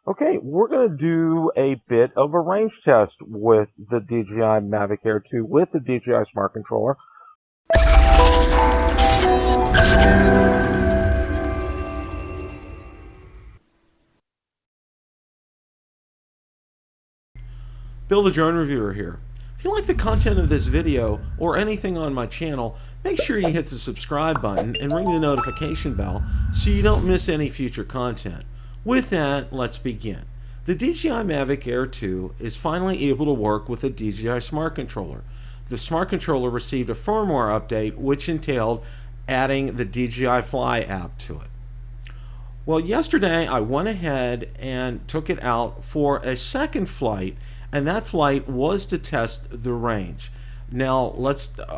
Okay, we're going to do a bit of a range test with the DJI Mavic Air 2 with the DJI Smart Controller. Bill the Drone Reviewer here. If you like the content of this video or anything on my channel, make sure you hit the subscribe button and ring the notification bell so you don't miss any future content. With that, let's begin. The DJI Mavic Air 2 is finally able to work with the DJI Smart Controller. The Smart Controller received a firmware update which entailed adding the DJI Fly app to it. Well, yesterday I went ahead and took it out for a second flight, and that flight was to test the range. Now,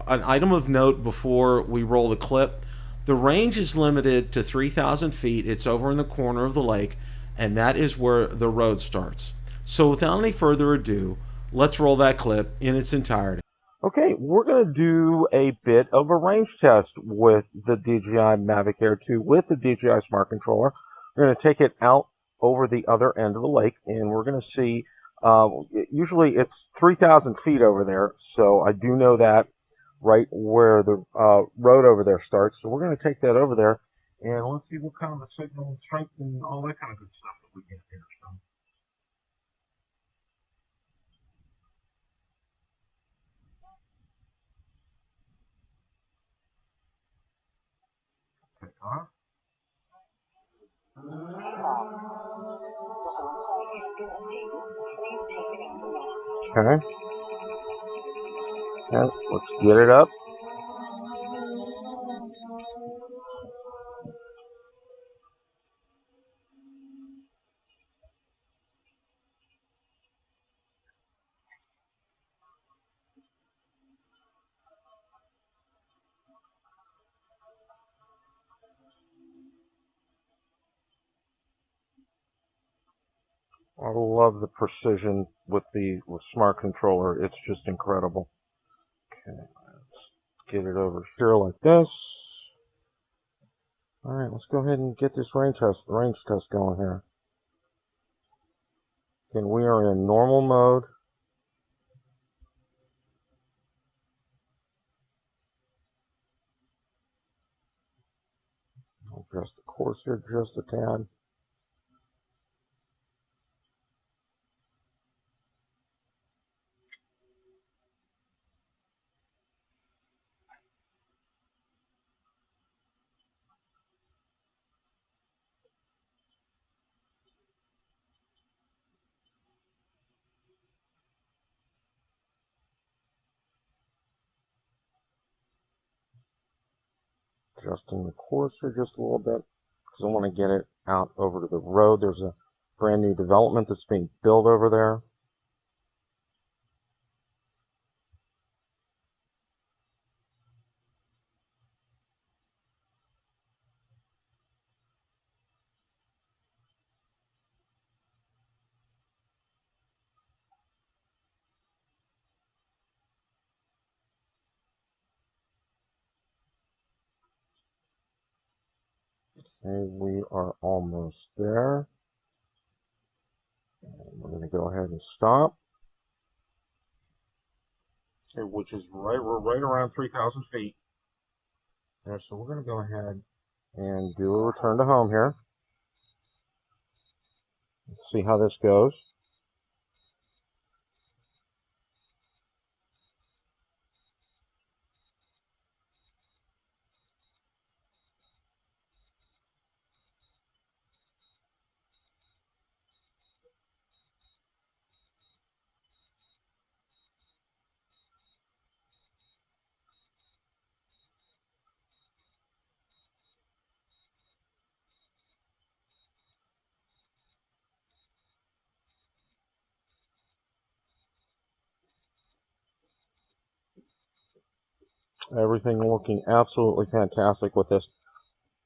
an item of note before we roll the clip. The range is limited to 3,000 feet. It's over in the corner of the lake, and that is where the road starts. So without any further ado, let's roll that clip in its entirety. Okay, we're going to do a bit of a range test with the DJI Mavic Air 2 with the DJI Smart Controller. We're going to take it out over the other end of the lake, and we're going to see, usually it's 3,000 feet over there, so I do know that right where the road over there starts. So we're going to take that over there, and let's see what kind of a signal and strength and all that kind of good stuff that we get here. Okay. Okay, let's get it up. I love the precision with the Smart Controller. It's just incredible. Okay, let's get it over here like this. All right, let's go ahead and get this range test going here. Again, we are in normal mode. I'll adjust the course here just a tad. Adjusting the course here just a little bit because I want to get it out over to the road. There's a brand new development that's being built over there. Okay, we are almost there. And we're going to go ahead and stop. Okay, which is we're right around 3,000 feet. There, so we're going to go ahead and do a return to home here. Let's see how this goes. Everything looking absolutely fantastic with this.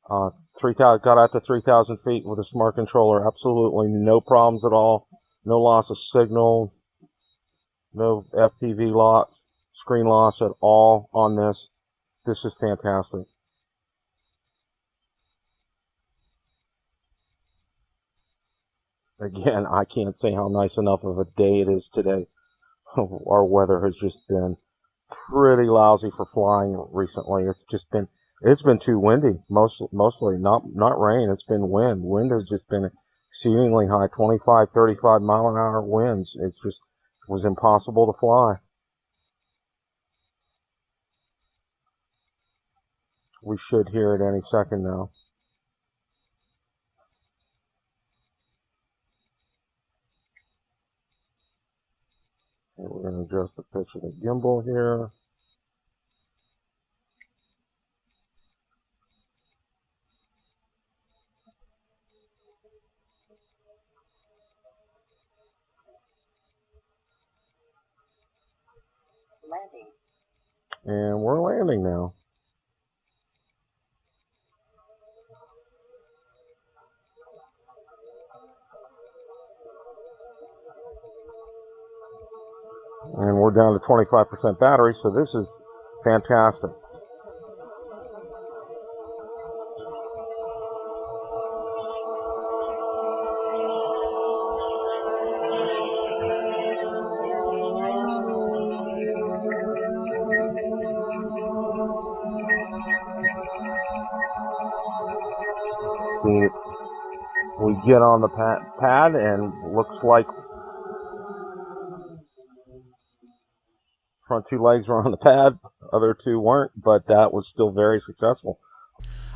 3,000 got out to 3,000 feet with a Smart Controller. Absolutely no problems at all. No loss of signal. No FPV loss, screen loss at all on this. This is fantastic. Again, I can't say how nice enough of a day it is today. Our weather has just been pretty lousy for flying recently. It's been too windy, mostly not rain. It's been wind. Wind has just been exceedingly high, 25, 35 mile an hour winds. It was impossible to fly. We should hear it any second now. And we're going to adjust the pitch of the gimbal here. Landing. And we're landing now. And we're down to 25% battery, so this is fantastic. We get on the pad and looks like front two legs were on the pad, other two weren't, but that was still very successful.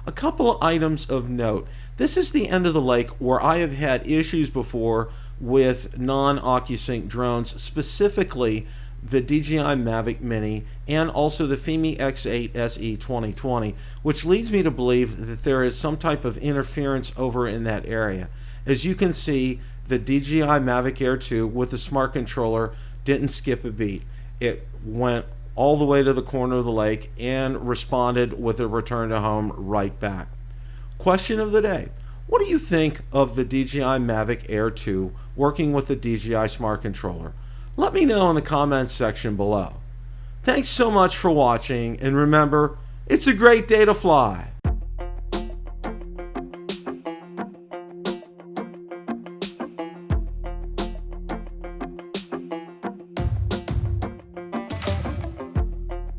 A couple of items of note. This is the end of the lake where I have had issues before with non-OcuSync drones, specifically the DJI Mavic Mini and also the Fimi X8 SE 2020, which leads me to believe that there is some type of interference over in that area. As you can see, the DJI Mavic Air 2 with the smart controller didn't skip a beat. It went all the way to the corner of the lake and responded with a return to home right back. Question of the day. What do you think of the DJI Mavic Air 2 working with the DJI Smart Controller? Let me know in the comments section below. Thanks so much for watching, and remember, it's a great day to fly.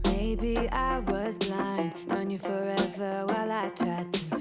Maybe I was blind, known you forever while I tried to